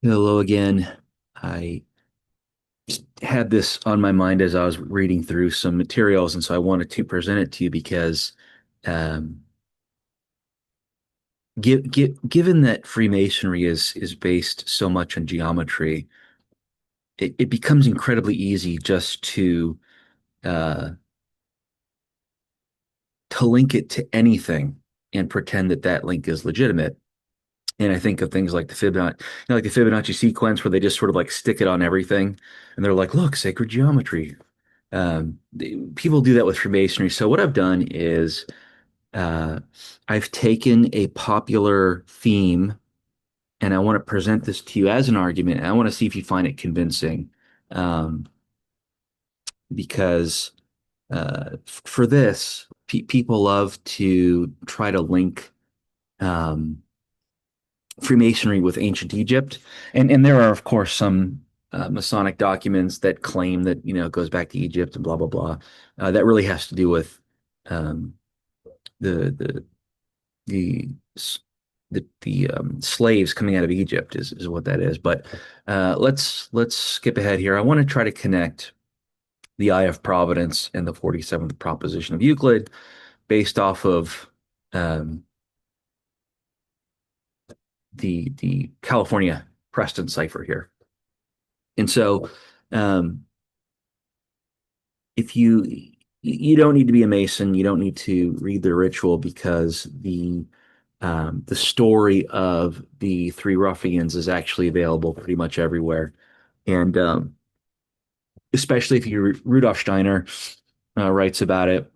Hello again. I just had this on my mind as I was reading through some materials, and so I wanted to present it to you because, um, given that Freemasonry is based so much on geometry, it becomes incredibly easy just uh, to link it to anything and pretend that that link is legitimate. And I think of things like the Fibonacci sequence, where they just sort of like stick it on everything, and they're like, "Look, sacred geometry." People do that with Freemasonry. So what I've done is uh, I've taken a popular theme and I want to present this to you as an argument, and I want to see if you find it convincing. Um, because for this, people love to try to link um, Freemasonry with ancient Egypt, and there are of course some Masonic documents that claim that it goes back to Egypt and blah blah blah. That really has to do with um, the the the slaves coming out of Egypt is what that is. But let's skip ahead here. I want to try to connect the Eye of Providence and the 47th proposition of Euclid based off of um, the California Preston cipher here. And so, um, if you don't need to be a Mason, you don't need to read the ritual because the story of the three ruffians is actually available pretty much everywhere, and especially if you Rudolf Steiner writes about it.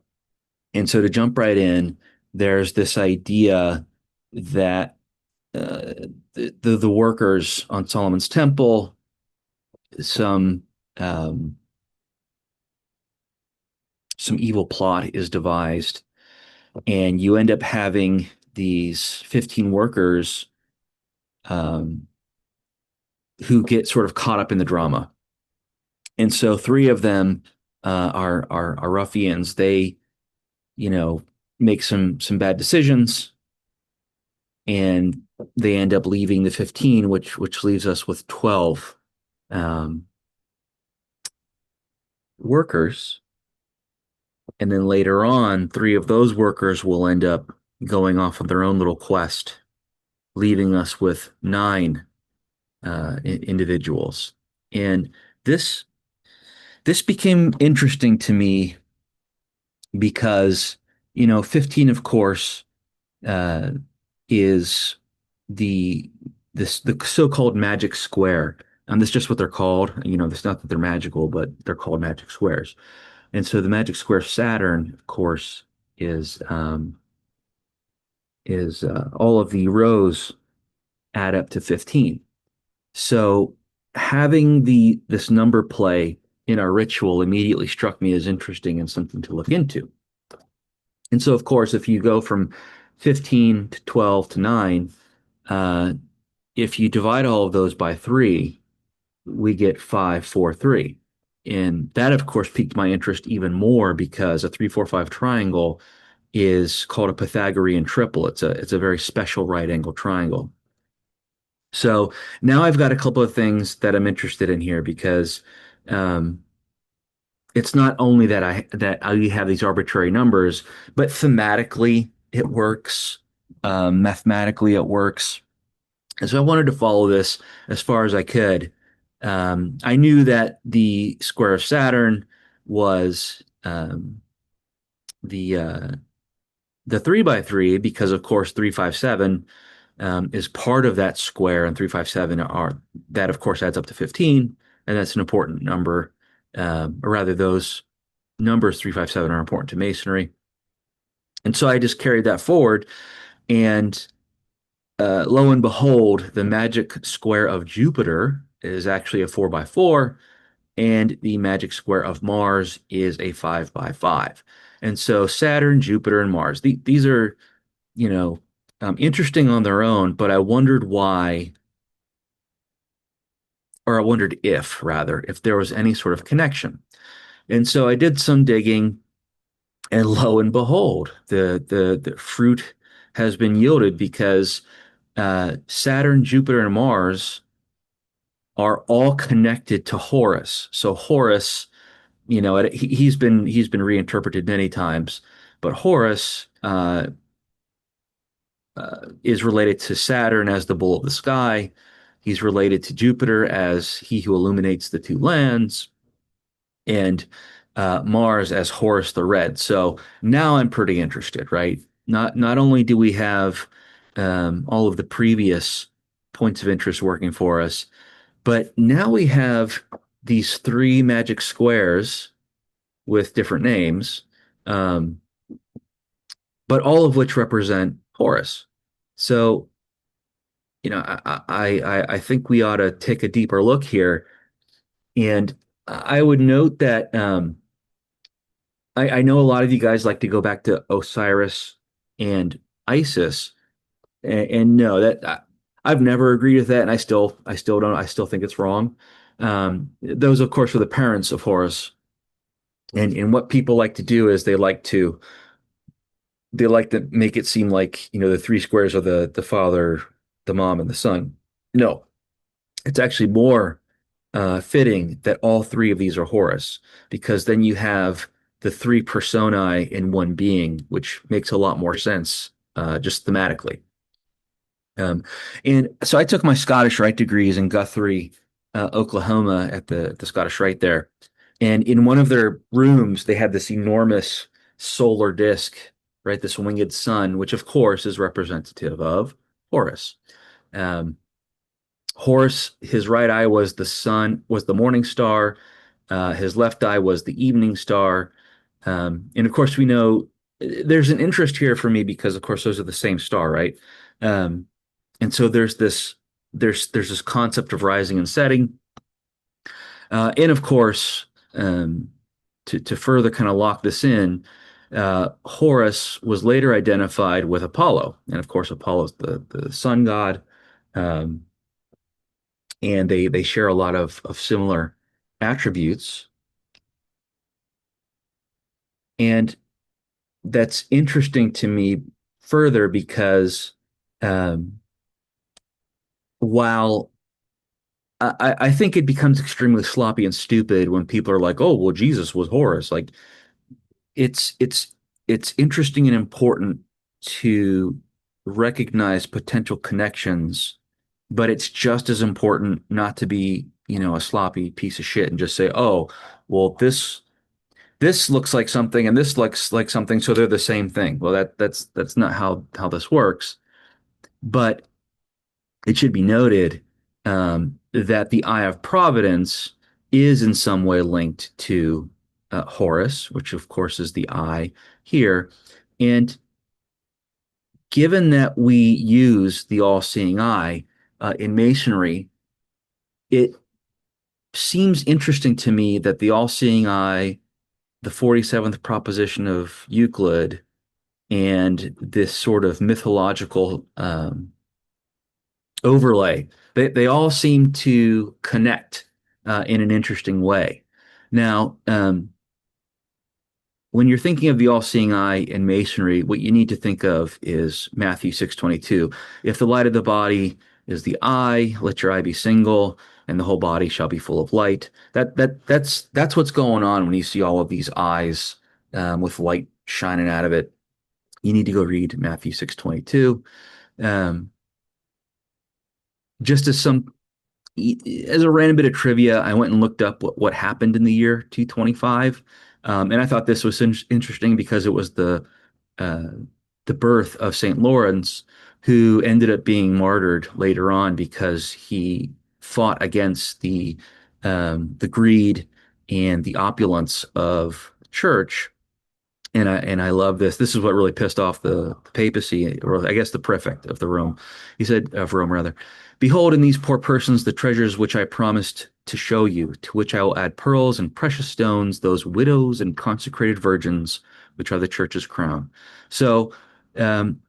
And so to jump right in, there's this idea that uh, the workers on Solomon's Temple, some um, some evil plot is devised, and you end up having these 15 workers um, who get sort of caught up in the drama. And so three of them are ruffians. They, you know, make some bad decisions, and they end up leaving the 15, which leaves us with 12 um, workers. And then later on, three of those workers will end up going off on their own little quest, leaving us with nine individuals. And this this became interesting to me because 15, of course, uh, is the the so-called magic square. And that's just what they're called. It's not that they're magical, but they're called magic squares. And so the magic square Saturn, of course, is all of the rows add up to 15. So having the this number play in our ritual immediately struck me as interesting and something to look into. And so, of course, if you go from 15 to 12 to 9, uh, if you divide all of those by 3, we get 5, 4, 3. And that, of course, piqued my interest even more because a 3, 4, 5 triangle is called a Pythagorean triple. It's a very special right angle triangle. So now I've got a couple of things that I'm interested in here because um, it's not only that I have these arbitrary numbers, but thematically it works, mathematically it works. And so I wanted to follow this as far as I could. I knew that the square of Saturn was the the three by three because of course 357 is part of that square, and 357 are that of course adds up to 15, and that's an important number. Or rather, those numbers 357 are important to Masonry, and so I just carried that forward, and lo and behold, the magic square of Jupiter is actually a 4 by 4, and the magic square of Mars is a 5 by 5. And so Saturn, Jupiter, and Mars, these are you know, interesting on their own, but I wondered why, or I wondered if, rather, if there was any sort of connection. And so I did some digging, and lo and behold, the fruit has been yielded because Saturn, Jupiter, and Mars. are all connected to Horus. So Horus, he's been reinterpreted many times, but Horus is related to Saturn as the bull of the sky. He's related to Jupiter as he who illuminates the two lands, and Mars as Horus the Red. So now I'm pretty interested, right? Not only do we have all of the previous points of interest working for us, but now we have these three magic squares with different names, um, but all of which represent Horus. So, I think we ought to take a deeper look here. And I would note that I know a lot of you guys like to go back to Osiris and Isis, and no, I've never agreed with that, and I still don't. I still think it's wrong. Those, of course, were the parents of Horus, and what people like to do is they like to make it seem like the three squares are the father, the mom, and the son. No, it's actually more fitting that all three of these are Horus, because then you have the three personae in one being, which makes a lot more sense just thematically. Um, and so I took my Scottish Rite degrees in Guthrie, Oklahoma, at the Scottish Rite there. And in one of their rooms, they had this enormous solar disk, right? This winged sun, which of course is representative of Horus. Um, Horus, his right eye was the sun, was the morning star. His left eye was the evening star. And of course, we know there's an interest here for me because, of course, those are the same star, right? Um, and so there's this concept of rising and setting, and of course, to further kind of lock this in, Horus was later identified with Apollo, and of course, Apollo's the sun god. Um, and they share a lot of similar attributes. And that's interesting to me further because um, while I think it becomes extremely sloppy and stupid when people are like, "Oh, well, Jesus was Horus." Like it's it's it's interesting and important to recognize potential connections, but it's just as important not to be, a sloppy piece of shit and just say, "Oh, well, this looks like something and this looks like something, so they're the same thing." Well, that's not how this works. But it should be noted that the Eye of Providence is in some way linked to Horus, which of course is the eye here. And given that we use the all-seeing eye in Masonry, it seems interesting to me that the all-seeing eye, the 47th proposition of Euclid, and this sort of mythological overlay, they all seem to connect in an interesting way. Now, when you're thinking of the all-seeing eye in Masonry, what you need to think of is Matthew 6:22. If the light of the body is the eye, let your eye be single, and the whole body shall be full of light. That's what's going on when you see all of these eyes with light shining out of it. You need to go read Matthew 6:22. Um, just as a random bit of trivia, I went and looked up what happened in the year 225, and I thought this was interesting because it was uh, the birth of Saint Lawrence, who ended up being martyred later on because he fought against the greed and the opulence of the church. And I love this. This is what really pissed off the papacy, or I guess the prefect of the Rome. He said, of Rome rather, "Behold, in these poor persons the treasures which I promised to show you, to which I will add pearls and precious stones, those widows and consecrated virgins, which are the church's crown." So, um,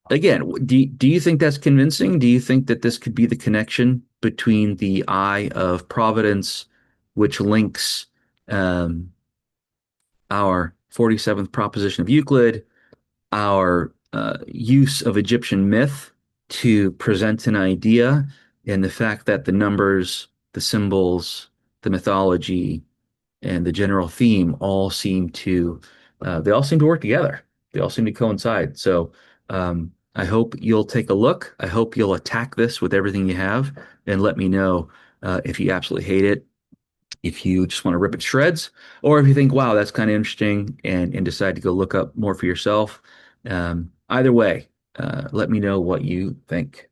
again, do you think that's convincing? Do you think that this could be the connection between the Eye of Providence, which links um, our 47th proposition of Euclid, our use of Egyptian myth to present an idea, And the fact that the numbers, the symbols, the mythology, and the general theme all seem to they all seem to work together. They all seem to coincide. So I hope you'll take a look. I hope you'll attack this with everything you have and let me know if you absolutely hate it, if you just want to rip it to shreds, or if you think, wow, that's kind of interesting and decide to go look up more for yourself. Either way, let me know what you think.